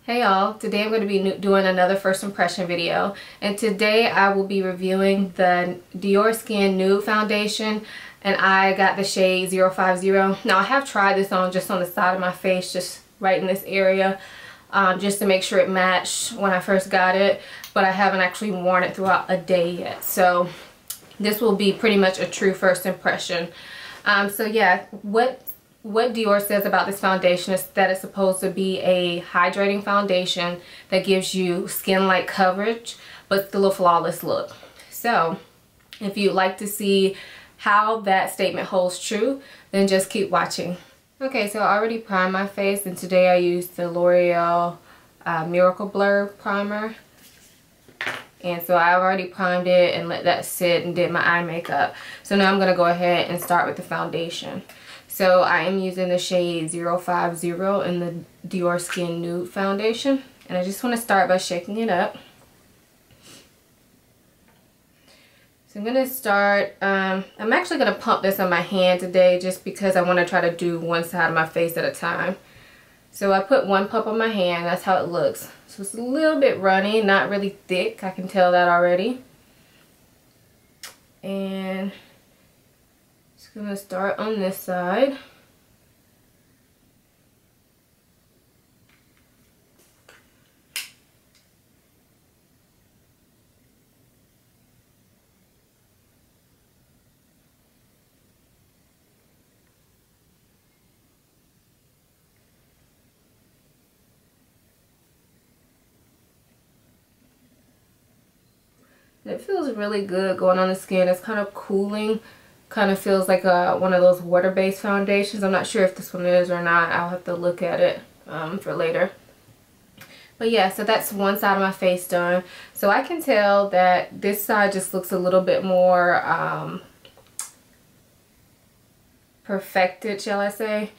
Hey y'all, today I'm going to be doing another first impression video, and today I will be reviewing the Diorskin Nude foundation, and I got the shade 050. Now I have tried this on just on the side of my face, just right in this area, just to make sure it matched when I first got it, but I haven't actually worn it throughout a day yet, so this will be pretty much a true first impression. So yeah, what Dior says about this foundation is that it's supposed to be a hydrating foundation that gives you skin-like coverage but still a flawless look. So if you'd like to see how that statement holds true, then just keep watching. Okay, so I already primed my face, and today I used the L'Oreal Miracle Blur primer. And so I've already primed it and let that sit and did my eye makeup. So now I'm going to go ahead and start with the foundation. So I am using the shade 050 in the Diorskin Nude foundation. And I just want to start by shaking it up. So I'm going to start, I'm actually going to pump this on my hand today just because I want to try to do one side of my face at a time. So I put one pump on my hand, that's how it looks. So it's a little bit runny, not really thick, I can tell that already. And just going to start on this side. It feels really good going on the skin. It's kind of cooling. Kind of feels like one of those water-based foundations. I'm not sure if this one is or not. I'll have to look at it for later. But yeah, so that's one side of my face done. So I can tell that this side just looks a little bit more perfected, shall I say.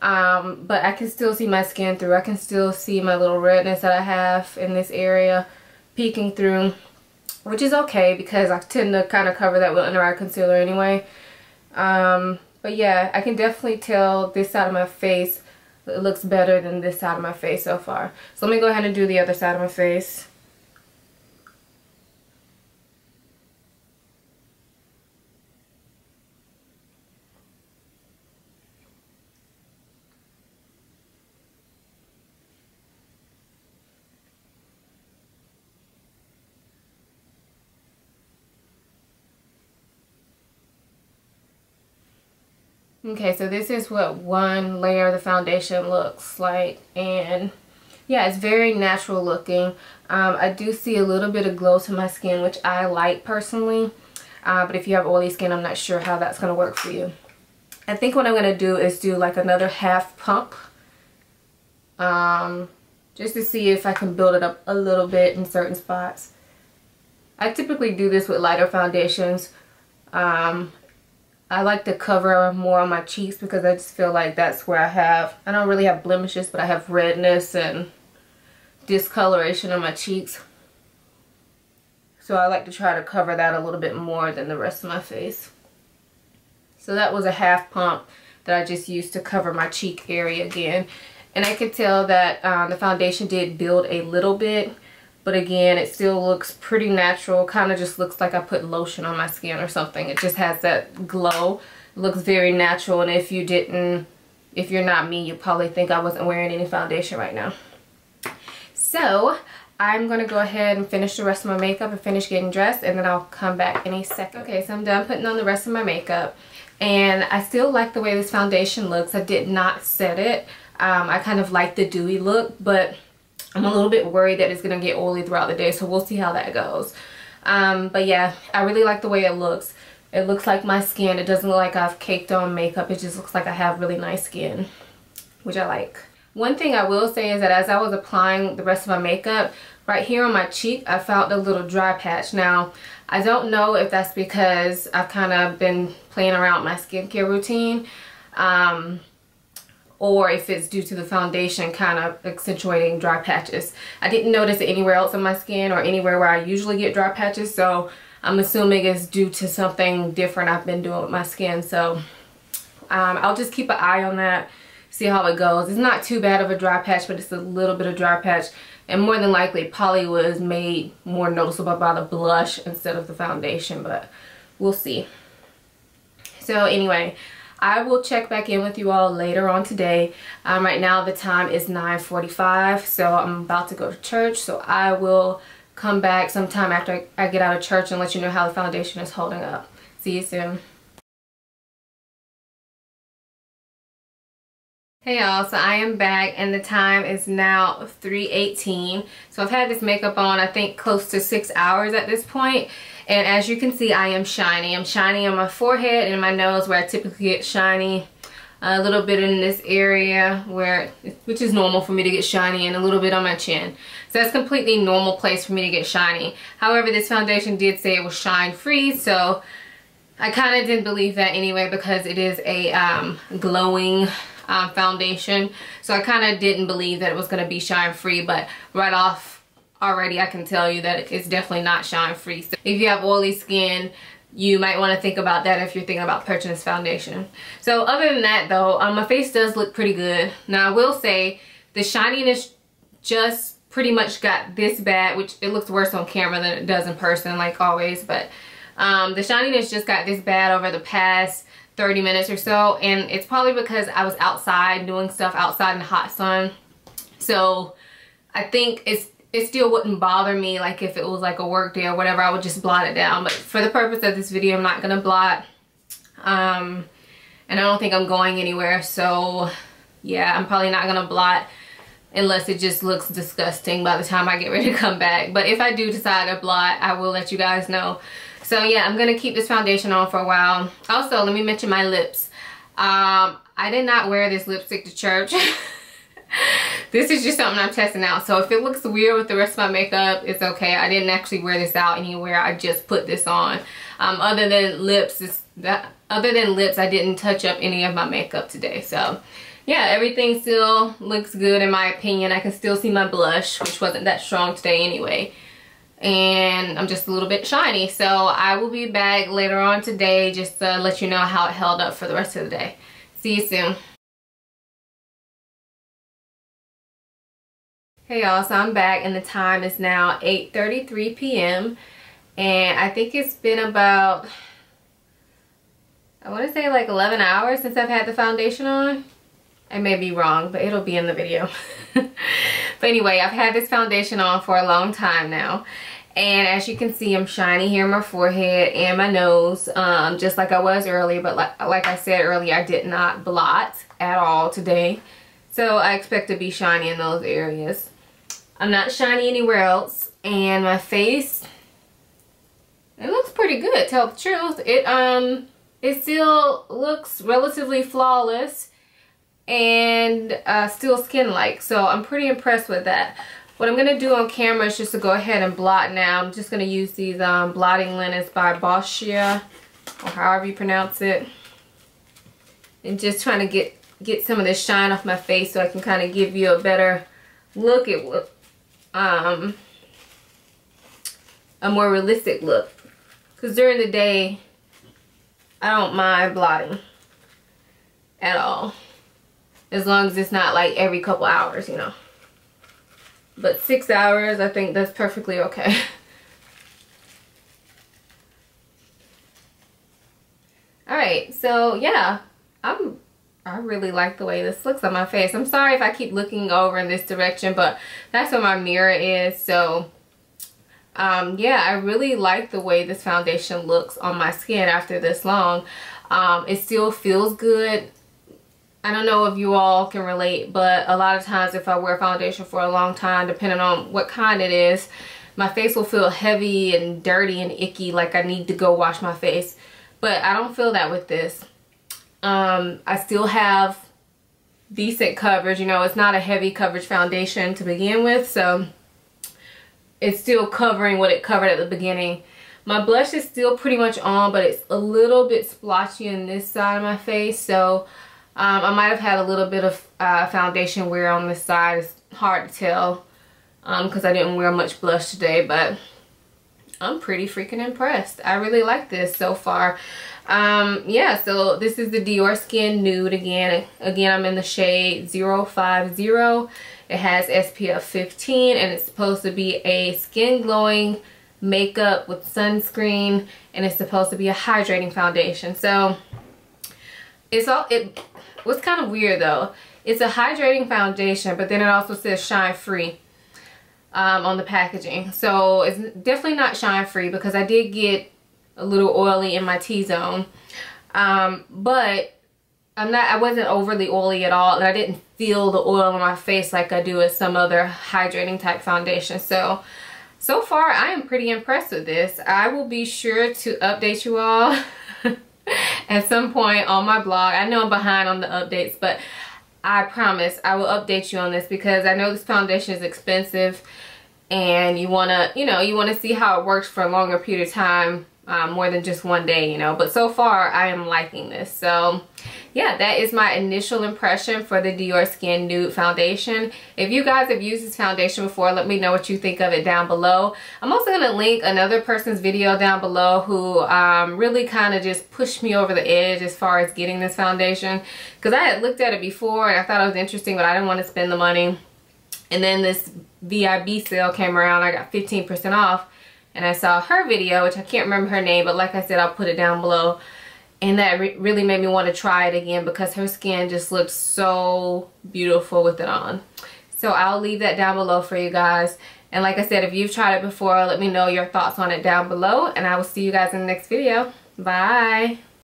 But I can still see my skin through. I can still see my little redness that I have in this area peeking through, which is okay because I tend to kind of cover that with under eye concealer anyway. But yeah, I can definitely tell this side of my face, it looks better than this side of my face so far. So let me go ahead and do the other side of my face. Okay, so this is what one layer of the foundation looks like, and yeah, it's very natural looking. I do see a little bit of glow to my skin, which I like personally, but if you have oily skin, I'm not sure how that's going to work for you. I think what I'm going to do is do like another half pump, just to see if I can build it up a little bit in certain spots. I typically do this with lighter foundations. I like to cover more on my cheeks because I just feel like that's where I don't really have blemishes, but I have redness and discoloration on my cheeks. So I like to try to cover that a little bit more than the rest of my face. So that was a half pump that I just used to cover my cheek area again. And I could tell that the foundation did build a little bit. But again, it still looks pretty natural. Kind of just looks like I put lotion on my skin or something. It just has that glow. It looks very natural. And if you're not me, you probably think I wasn't wearing any foundation right now. So I'm going to go ahead and finish the rest of my makeup and finish getting dressed. And then I'll come back in a second. Okay, so I'm done putting on the rest of my makeup. And I still like the way this foundation looks. I did not set it. I kind of like the dewy look, but I'm a little bit worried that it's going to get oily throughout the day, so we'll see how that goes. But yeah, I really like the way it looks. It looks like my skin. It doesn't look like I've caked on makeup. It just looks like I have really nice skin, which I like. One thing I will say is that as I was applying the rest of my makeup, right here on my cheek, I found a little dry patch. Now, I don't know if that's because I've kind of been playing around with my skincare routine. Or if it's due to the foundation kind of accentuating dry patches. I didn't notice it anywhere else on my skin or anywhere where I usually get dry patches, so I'm assuming it's due to something different I've been doing with my skin. So I'll just keep an eye on that see how it goes. It's not too bad of a dry patch, but it's a little bit of dry patch. And more than likely, Polly was made more noticeable by the blush instead of the foundation, but we'll see. So anyway, I will check back in with you all later on today. Right now the time is 9:45, so I'm about to go to church. So I will come back sometime after I get out of church and let you know how the foundation is holding up. See you soon. Hey y'all, so I am back and the time is now 3:18. So I've had this makeup on I think close to 6 hours at this point. And as you can see, I am shiny. I'm shiny on my forehead and my nose where I typically get shiny. A little bit in this area which is normal for me to get shiny, and a little bit on my chin. So that's completely normal place for me to get shiny. However, this foundation did say it was shine free, so I kind of didn't believe that anyway because it is a glowing foundation. So I kind of didn't believe that it was going to be shine free, but right off already I can tell you that it's definitely not shine free. So if you have oily skin, you might want to think about that if you're thinking about purchasing this foundation. So other than that though, my face does look pretty good. Now I will say the shininess just pretty much got this bad, which it looks worse on camera than it does in person like always, but the shininess just got this bad over the past 30 minutes or so, and it's probably because I was outside doing stuff outside in the hot sun. So I think it still wouldn't bother me like if it was like a work day or whatever. I would just blot it down, but for the purpose of this video I'm not gonna blot, and I don't think I'm going anywhere, so yeah, I'm probably not gonna blot unless it just looks disgusting by the time I get ready to come back. But if I do decide to blot, I will let you guys know. So yeah, I'm gonna keep this foundation on for a while. Also, let me mention my lips. I did not wear this lipstick to church. This is just something I'm testing out, so if it looks weird with the rest of my makeup, it's okay. I didn't actually wear this out anywhere. I just put this on. Other than lips, I didn't touch up any of my makeup today. So yeah, everything still looks good in my opinion. I can still see my blush, which wasn't that strong today anyway. And I'm just a little bit shiny. So I will be back later on today just to let you know how it held up for the rest of the day. See you soon. Hey y'all, so I'm back and the time is now 8:33 p.m. and I think it's been about, I want to say like 11 hours since I've had the foundation on. I may be wrong, but it'll be in the video. But anyway, I've had this foundation on for a long time now. And as you can see, I'm shiny here on my forehead and my nose, just like I was earlier. But like I said earlier, I did not blot at all today. So I expect to be shiny in those areas. I'm not shiny anywhere else. And my face, it looks pretty good, to tell the truth. It still looks relatively flawless and still skin-like. So I'm pretty impressed with that. What I'm going to do on camera is just to go ahead and blot now. I'm just going to use these blotting linens by Boschia, or however you pronounce it. And just trying to get some of this shine off my face so I can kind of give you a better look at what, a more realistic look. Because during the day, I don't mind blotting at all. As long as it's not like every couple hours, you know. But 6 hours, I think that's perfectly okay. Alright, so yeah, I really like the way this looks on my face. I'm sorry if I keep looking over in this direction, but that's where my mirror is. So yeah, I really like the way this foundation looks on my skin after this long. It still feels good. I don't know if you all can relate, but a lot of times if I wear foundation for a long time, depending on what kind it is, my face will feel heavy and dirty and icky, like I need to go wash my face. But I don't feel that with this. I still have decent coverage. You know, it's not a heavy coverage foundation to begin with, so it's still covering what it covered at the beginning. My blush is still pretty much on, but it's a little bit splotchy on this side of my face, so I might have had a little bit of foundation wear on this side. It's hard to tell because I didn't wear much blush today, but I'm pretty freaking impressed. I really like this so far. Yeah, so this is the Diorskin Nude again. Again, I'm in the shade 050. It has SPF 15 and it's supposed to be a skin glowing makeup with sunscreen, and it's supposed to be a hydrating foundation. So it was kind of weird though. It's a hydrating foundation, but then it also says shine free on the packaging. So it's definitely not shine free because I did get a little oily in my T-zone. But I wasn't overly oily at all, and I didn't feel the oil on my face like I do with some other hydrating type foundation. So far I am pretty impressed with this. I will be sure to update you all at some point on my blog. I know I'm behind on the updates, but I promise I will update you on this because I know this foundation is expensive and you want to see how it works for a longer period of time, more than just one day, but so far I am liking this. So yeah, that is my initial impression for the Diorskin Nude foundation. If you guys have used this foundation before, let me know what you think of it down below. I'm also going to link another person's video down below who really kind of just pushed me over the edge as far as getting this foundation, because I had looked at it before and I thought it was interesting, but I didn't want to spend the money. And then this VIB sale came around. I got 15% off. And I saw her video, which I can't remember her name, but like I said, I'll put it down below. And that really made me want to try it again because her skin just looks so beautiful with it on. So I'll leave that down below for you guys. And like I said, if you've tried it before, let me know your thoughts on it down below. And I will see you guys in the next video. Bye.